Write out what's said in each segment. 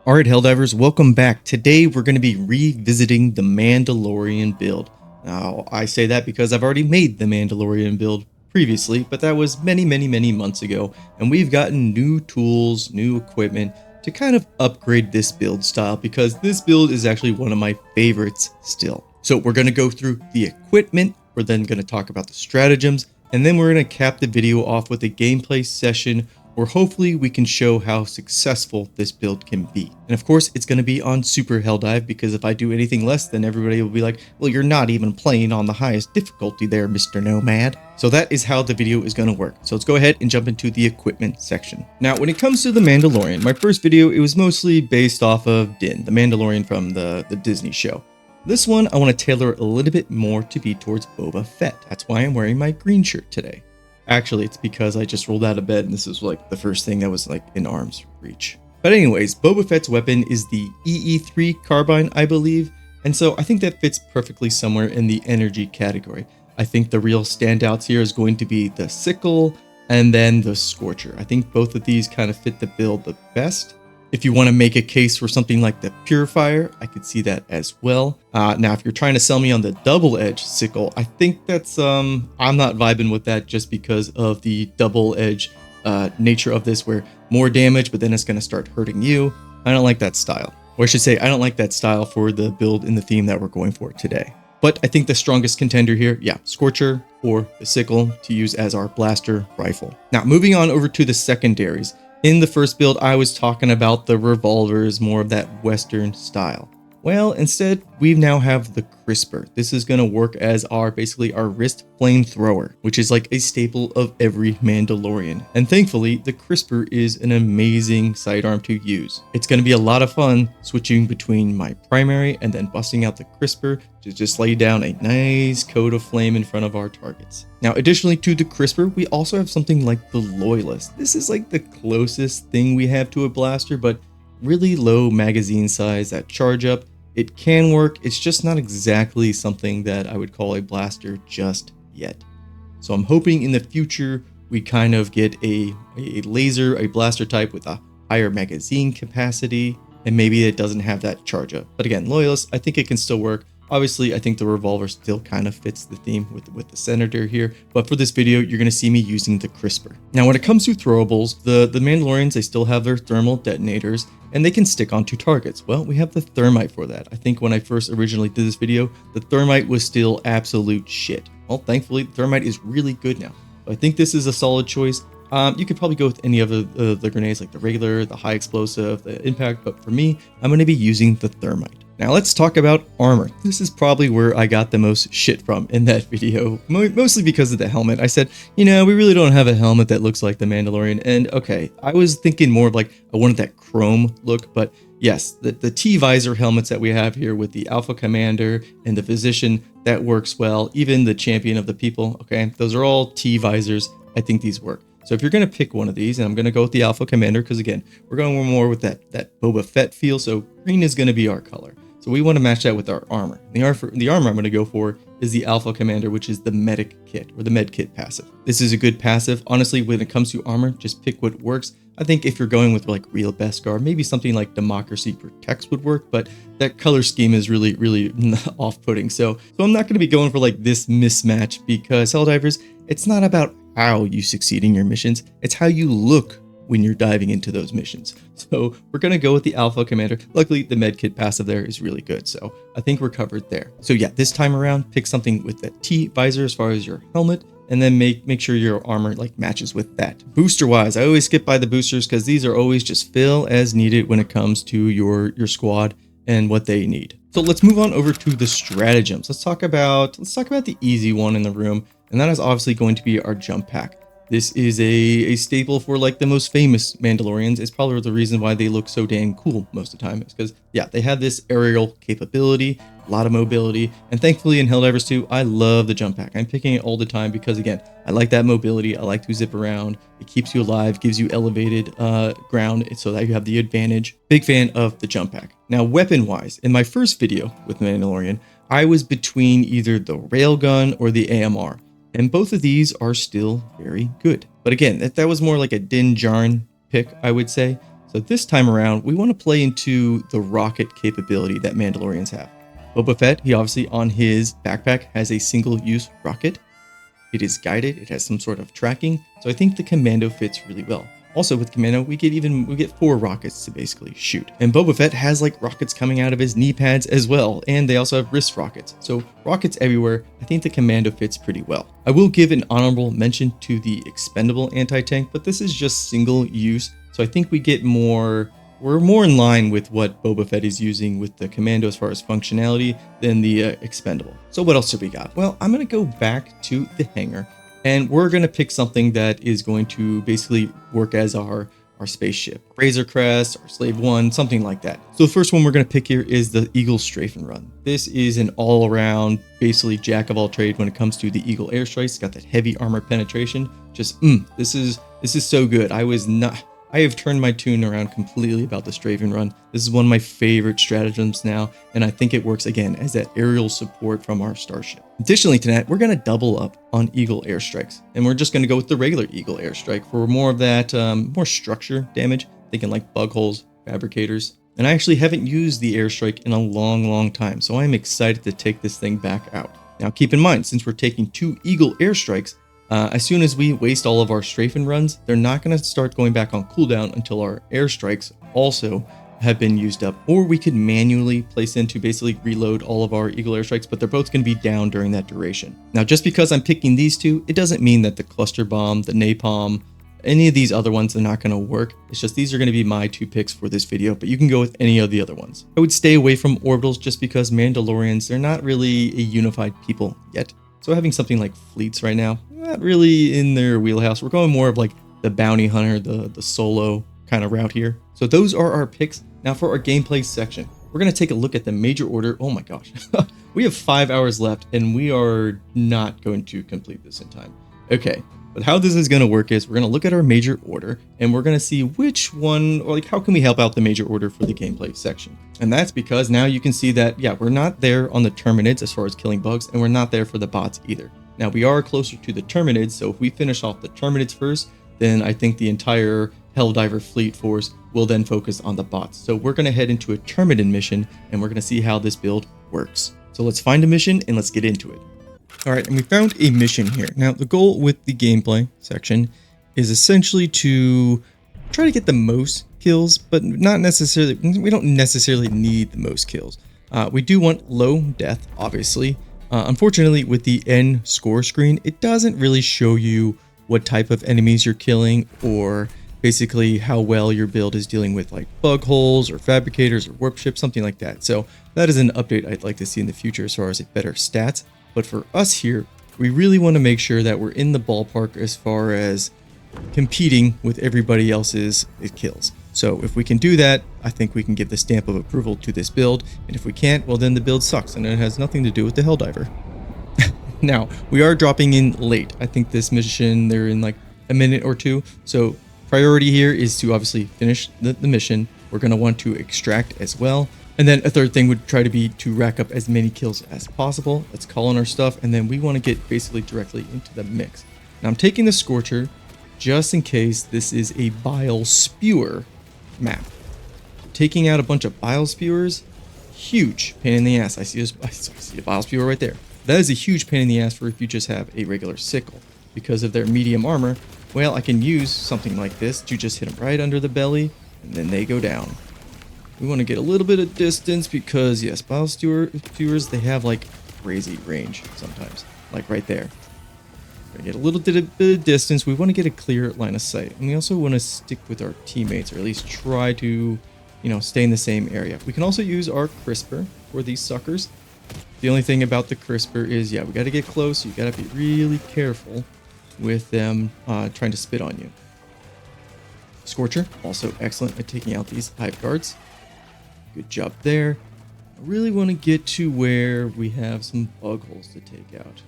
Alright, Helldivers, welcome back. Today we're going to be revisiting the Mandalorian build. Now, I say that because I've already made the Mandalorian build previously, but that was many months ago, and we've gotten new tools, new equipment to kind of upgrade this build style because this build is actually one of my favorites still. So we're going to go through the equipment, we're then going to talk about the stratagems, and then we're going to cap the video off with a gameplay session where hopefully we can show how successful this build can be. And of course, it's going to be on Super Helldive, because if I do anything less, then everybody will be like, well, you're not even playing on the highest difficulty there, Mr. Nomad. So that is how the video is going to work. So let's go ahead and jump into the equipment section. Now, when it comes to the Mandalorian, my first video, it was mostly based off of Din, the Mandalorian from the Disney show. This one, I want to tailor a little bit more to be towards Boba Fett. That's why I'm wearing my green shirt today. Actually, it's because I just rolled out of bed and this was like the first thing that was like in arm's reach. But anyways, Boba Fett's weapon is the EE3 carbine, I believe. And so I think that fits perfectly somewhere in the energy category. I think the real standouts here is going to be the sickle and then the scorcher. I think both of these kind of fit the build the best. If you want to make a case for something like the Purifier, I could see that as well. Now, if you're trying to sell me on the double-edged sickle, I think that's, I'm not vibing with that just because of the double-edged nature of this, where more damage, but then it's going to start hurting you. I don't like that style. Or I should say, I don't like that style for the build in the theme that we're going for today. But I think the strongest contender here, yeah, Scorcher or the sickle to use as our blaster rifle. Now, moving on over to the secondaries. In the first build, I was talking about the revolvers, more of that Western style. Well, instead, we now have the crisper. This is going to work as basically our wrist flamethrower, which is like a staple of every Mandalorian. And thankfully, the crisper is an amazing sidearm to use. It's going to be a lot of fun switching between my primary and then busting out the crisper to just lay down a nice coat of flame in front of our targets. Now, additionally to the crisper, we also have something like the loyalist. This is like the closest thing we have to a blaster, but really low magazine size, that charge up. It can work, it's just not exactly something that I would call a blaster just yet. So I'm hoping in the future we kind of get a laser, a blaster type with a higher magazine capacity, and maybe it doesn't have that charge up. But again, loyalist, I think it can still work. Obviously, I think the revolver still kind of fits the theme with the senator here, but for this video, you're going to see me using the crisper. Now, when it comes to throwables, the Mandalorians, they still have their thermal detonators, and they can stick onto targets. Well, we have the thermite for that. I think when I first originally did this video, the thermite was still absolute shit. Well, thankfully, the thermite is really good now. So I think this is a solid choice. You could probably go with any of the grenades, like the regular, the high explosive, the impact, but for me, I'm going to be using the thermite. Now let's talk about armor. This is probably where I got the most shit from in that video, mostly because of the helmet. I said, you know, we really don't have a helmet that looks like the Mandalorian. And okay, I was thinking more of like, I wanted that chrome look, but yes, the T-visor helmets that we have here with the Alpha Commander and the Physician, that works well. Even the Champion of the People, okay, those are all T-visors. I think these work. So if you're going to pick one of these, and I'm going to go with the Alpha Commander, because again, we're going more with that Boba Fett feel, so green is going to be our color. So we want to match that with our armor. The armor I'm going to go for is the Alpha Commander, which is the Medic Kit, or the Med Kit passive. This is a good passive. Honestly, when it comes to armor, just pick what works. I think if you're going with like real Beskar, maybe something like Democracy Protects would work, but that color scheme is really off-putting. So I'm not going to be going for like this mismatch, because Helldivers, it's not about how you succeed in your missions, it's how you look when you're diving into those missions. So we're going to go with the Alpha Commander. Luckily, the Medkit passive there is really good, so I think we're covered there. So yeah, this time around, pick something with the T-visor as far as your helmet, and then make sure your armor like matches with that. Booster-wise, I always skip by the boosters because these are always just fill as needed when it comes to your squad and what they need. So let's move on over to the stratagems. Let's talk about the easy one in the room, and that is obviously going to be our jump pack. This is a staple for like the most famous Mandalorians. It's probably the reason why they look so dang cool most of the time. It's because, yeah, they have this aerial capability, a lot of mobility, and thankfully in Helldivers 2, I love the jump pack. I'm picking it all the time because, again, I like that mobility. I like to zip around. It keeps you alive, gives you elevated ground so that you have the advantage. Big fan of the jump pack. Now, weapon-wise, in my first video with Mandalorian, I was between either the railgun or the AMR. And both of these are still very good. But again, that was more like a Din Djarin pick, I would say. So this time around, we want to play into the rocket capability that Mandalorians have. Boba Fett, he obviously on his backpack has a single-use rocket. It is guided, it has some sort of tracking, so I think the commando fits really well. Also with commando, we get 4 rockets to basically shoot. And Boba Fett has like rockets coming out of his knee pads as well, and they also have wrist rockets. So rockets everywhere. I think the commando fits pretty well. I will give an honorable mention to the expendable anti-tank, but this is just single use. So I think we're more in line with what Boba Fett is using with the commando as far as functionality than the expendable. So what else do we got? Well, I'm going to go back to the hangar, and we're going to pick something that is going to basically work as our spaceship. Razor Crest or Slave One, something like that. So the first one we're going to pick here is the Eagle Strafe and Run. This is an all-around, basically jack of all trade when it comes to the Eagle airstrikes. It's got that heavy armor penetration. Just, this is so good. I have turned my tune around completely about the Strafe and Run. This is one of my favorite stratagems now, and I think it works again as that aerial support from our starship. Additionally to that, we're going to double up on Eagle airstrikes, and we're just going to go with the regular Eagle airstrike for more of that, more structure damage, thinking like bug holes, fabricators. And I actually haven't used the airstrike in a long time, so I'm excited to take this thing back out. Now keep in mind, since we're taking 2 Eagle airstrikes, as soon as we waste all of our strafe and runs, they're not going to start going back on cooldown until our airstrikes also have been used up. Or we could manually place in to basically reload all of our Eagle airstrikes, but they're both going to be down during that duration. Now, just because I'm picking these 2, it doesn't mean that the cluster bomb, the napalm, any of these other ones are not going to work. It's just these are going to be my 2 picks for this video, but you can go with any of the other ones. I would stay away from orbitals just because Mandalorians, they're not really a unified people yet. So having something like fleets right now, not really in their wheelhouse. We're going more of like the bounty hunter, the solo kind of route here. So those are our picks. Now for our gameplay section, we're going to take a look at the major order. Oh my gosh, we have 5 hours left and we are not going to complete this in time. Okay, but how this is going to work is we're going to look at our major order and we're going to see which one, or like how can we help out the major order for the gameplay section. And that's because now you can see that, yeah, we're not there on the Terminids as far as killing bugs, and we're not there for the bots either. Now we are closer to the Terminids, so if we finish off the Terminids first, then I think the entire Helldiver fleet force will then focus on the bots. So we're going to head into a Terminid mission and we're going to see how this build works. So let's find a mission and let's get into it. All right, and we found a mission here. Now the goal with the gameplay section is essentially to try to get the most kills, but not necessarily, we don't necessarily need the most kills. We do want low death, obviously. Unfortunately, with the end score screen, it doesn't really show you what type of enemies you're killing or basically how well your build is dealing with like bug holes or fabricators or warp ships, something like that. So that is an update I'd like to see in the future as far as better stats. But for us here, we really want to make sure that we're in the ballpark as far as competing with everybody else's kills. So if we can do that, I think we can give the stamp of approval to this build. And if we can't, well then the build sucks and it has nothing to do with the Helldiver. Now, we are dropping in late. I think this mission, they're in like a minute or 2. So priority here is to obviously finish the mission. We're going to want to extract as well. And then a third thing would try to be to rack up as many kills as possible. Let's call on our stuff. And then we want to get basically directly into the mix. Now I'm taking the Scorcher just in case this is a bile spewer map. Taking out a bunch of bile spewers, huge pain in the ass. I see a bile spewer right there. That is a huge pain in the ass for if you just have a regular sickle. Because of their medium armor, well, I can use something like this to just hit them right under the belly, and then they go down. We want to get a little bit of distance because, yes, bile spewers, they have like crazy range sometimes, like right there. We're gonna get a little bit of distance. We want to get a clear line of sight, and we also want to stick with our teammates, or at least try to, stay in the same area. We can also use our crisper for these suckers. The only thing about the crisper is, yeah, we got to get close. You got to be really careful with them trying to spit on you. Scorcher, also excellent at taking out these hive guards. Good job there. I really want to get to where we have some bug holes to take out.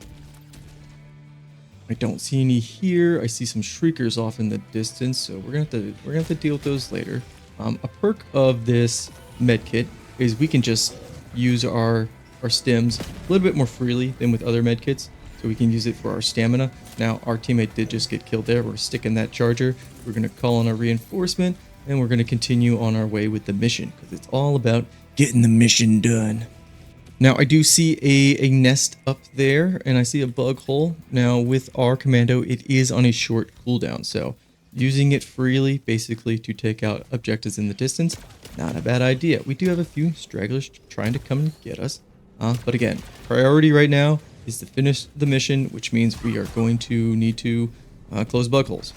I don't see any here. I see some shriekers off in the distance, so we're gonna have to deal with those later. A perk of this medkit is we can just use our stims a little bit more freely than with other medkits, so we can use it for our stamina. Now our teammate did just get killed there. We're sticking that charger. We're gonna call on a reinforcement, and we're going to continue on our way with the mission because it's all about getting the mission done. Now, I do see a nest up there, and I see a bug hole. Now, with our commando, it is on a short cooldown, so using it freely, basically to take out objectives in the distance, not a bad idea. We do have a few stragglers trying to come and get us, but again, priority right now is to finish the mission, which means we are going to need to close bug holes.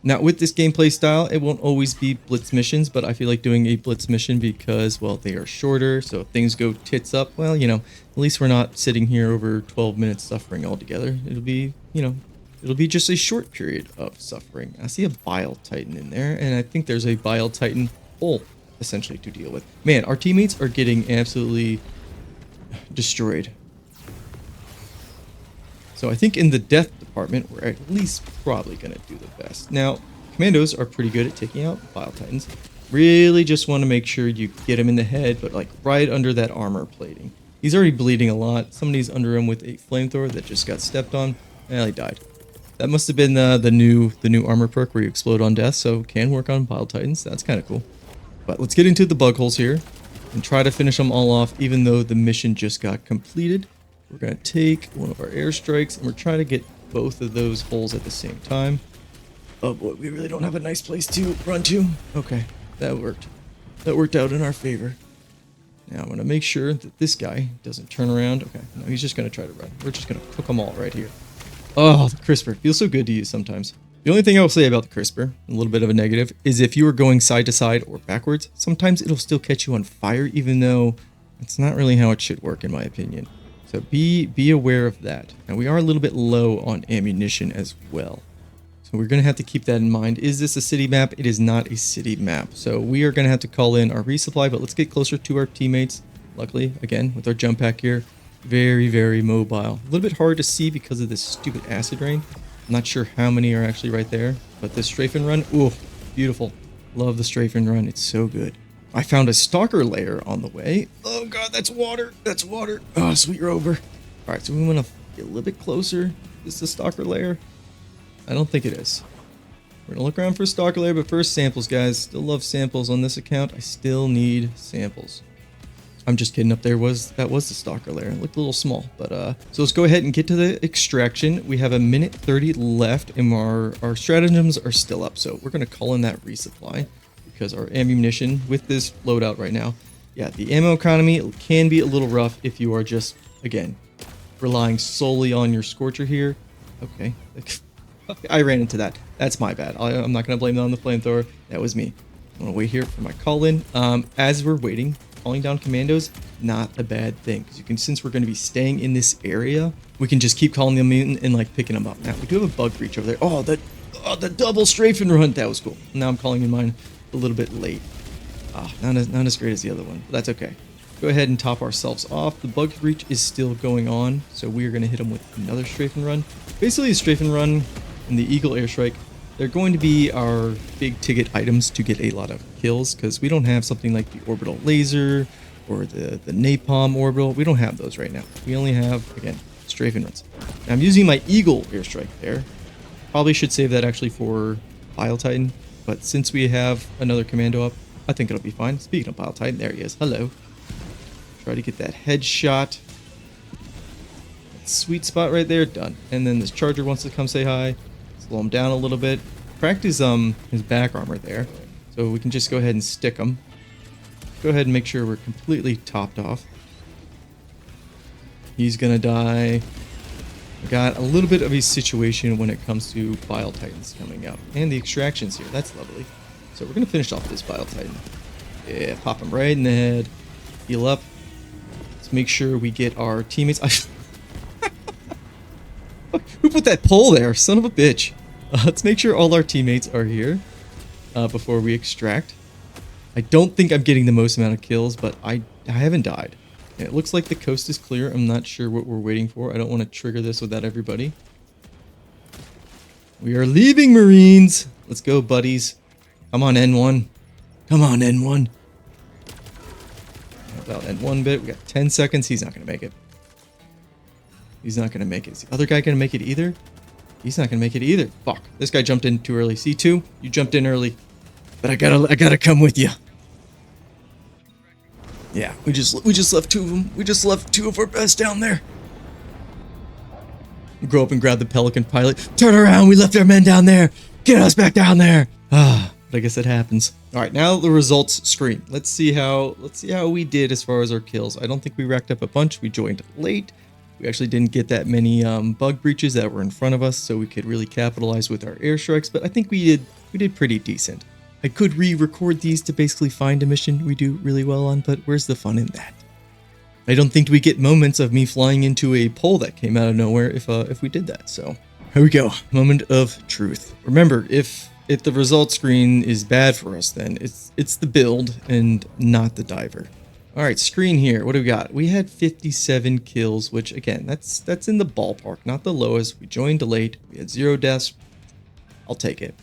Now, with this gameplay style, it won't always be blitz missions, but I feel like doing a blitz mission because, well, they are shorter, so if things go tits up, well, you know, at least we're not sitting here over 12 minutes suffering altogether. It'll be, you know, it'll be just a short period of suffering. I see a Bile Titan in there, and I think there's a Bile Titan hole, essentially, to deal with. Man, our teammates are getting absolutely destroyed. So I think in the death department, we're at least probably going to do the best. Now, commandos are pretty good at taking out Bile Titans. Really just want to make sure you get him in the head, but like right under that armor plating. He's already bleeding a lot. Somebody's under him with a flamethrower that just got stepped on. Well, he died. That must have been the new armor perk where you explode on death, so can work on Bile Titans. That's kind of cool. But let's get into the bug holes here and try to finish them all off, even though the mission just got completed. We're going to take one of our airstrikes, and we're trying to get both of those holes at the same time. Oh boy, we really don't have a nice place to run to. Okay, that worked. That worked out in our favor. Now I'm going to make sure that this guy doesn't turn around. Okay, no, he's just going to try to run. We're just going to cook them all right here. Oh, the crisper. Feels so good to use sometimes. The only thing I will say about the crisper, a little bit of a negative, is if you are going side to side or backwards, sometimes it'll still catch you on fire, even though it's not really how it should work, in my opinion. So be aware of that. Now, we are a little bit low on ammunition as well. So we're going to have to keep that in mind. Is this a city map? It is not a city map. So we are going to have to call in our resupply, but let's get closer to our teammates. Luckily, again, with our jump pack here, very, very mobile. A little bit hard to see because of this stupid acid rain. I'm not sure how many are actually right there, but this strafe and run, ooh, beautiful. Love the strafe and run. It's so good. I found a stalker lair on the way. Oh god, that's water. That's water. Oh, sweet rover. All right, so we want to get a little bit closer. Is this the stalker lair? I don't think it is. We're gonna look around for a stalker lair, but first samples, guys. Still love samples on this account. I still need samples. I'm just kidding. Up there that was the stalker lair. It looked a little small, but so let's go ahead and get to the extraction. We have a minute 30 left, and our stratagems are still up. So we're gonna call in that resupply because our ammunition with this loadout right now, yeah, the ammo economy can be a little rough if you are just again relying solely on your scorcher here. Okay, I ran into that. That's my bad. I'm not gonna blame that on the flamethrower. That was me. I'm gonna wait here for my call in. As we're waiting. Calling down commandos, not a bad thing, because you can, since we're going to be staying in this area, we can just keep calling them in and like picking them up. Now we do have a bug breach over there. Oh, the double strafe and run, that was cool. Now I'm calling in mine a little bit late. Not as great as the other one, but that's okay. Go ahead and top ourselves off. The bug breach is still going on, so we are going to hit them with another strafe and run. Basically, the strafe and run and the Eagle airstrike, they're going to be our big ticket items to get a lot of kills, because we don't have something like the orbital laser or the napalm orbital. We don't have those right now. We only have, again, strafe and runs. Now I'm using my Eagle airstrike there. Probably should save that actually for Bile Titan, but since we have another commando up, I think it'll be fine. Speaking of Bile Titan, there he is. Hello. Try to get that headshot. Sweet spot right there. Done. And then this charger wants to come say hi. Slow him down a little bit. Cracked his back armor there, so we can just go ahead and stick him. Go ahead and make sure we're completely topped off. He's gonna die. We got a little bit of a situation when it comes to Bile Titans coming out, and the extractions here. That's lovely. So we're gonna finish off this Bile Titan. Yeah, pop him right in the head. Heal up. Let's make sure we get our teammates. Who put that pole there? Son of a bitch. Let's make sure all our teammates are here before we extract. I don't think I'm getting the most amount of kills, but I haven't died. And it looks like the coast is clear. I'm not sure what we're waiting for. I don't want to trigger this without everybody. We are leaving, Marines. Let's go, buddies. Come on, N1. Come on, N1. About N1 bit. We got 10 seconds. He's not going to make it. He's not going to make it. Is the other guy going to make it either? He's not going to make it either. Fuck. This guy jumped in too early. C2, you jumped in early. But I gotta come with you. Yeah, we just left 2 of them. We just left 2 of our best down there. Go up and grab the Pelican pilot. Turn around, we left our men down there. Get us back down there. But I guess it happens. All right, now the results screen. Let's see how we did as far as our kills. I don't think we racked up a bunch. We joined late. We actually didn't get that many bug breaches that were in front of us, so we could really capitalize with our airstrikes. But I think we did pretty decent. I could re-record these to basically find a mission we do really well on, but where's the fun in that? I don't think we get moments of me flying into a pole that came out of nowhere if we did that. So here we go, moment of truth. Remember, if the result screen is bad for us, then it's the build and not the diver. All right, screen here. What do we got? We had 57 kills, which again, that's in the ballpark, not the lowest. We joined late. We had 0 deaths. I'll take it.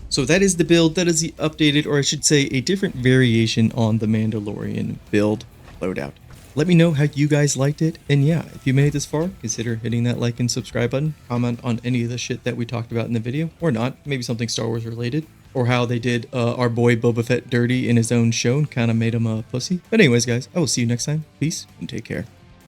So that is the build. That is the updated, or I should say, a different variation on the Mandalorian build loadout. Let me know how you guys liked it. And yeah, if you made it this far, consider hitting that like and subscribe button. Comment on any of the shit that we talked about in the video, or not. Maybe something Star Wars related. Or how they did our boy Boba Fett dirty in his own show and kind of made him a pussy. But anyways, guys, I will see you next time. Peace and take care.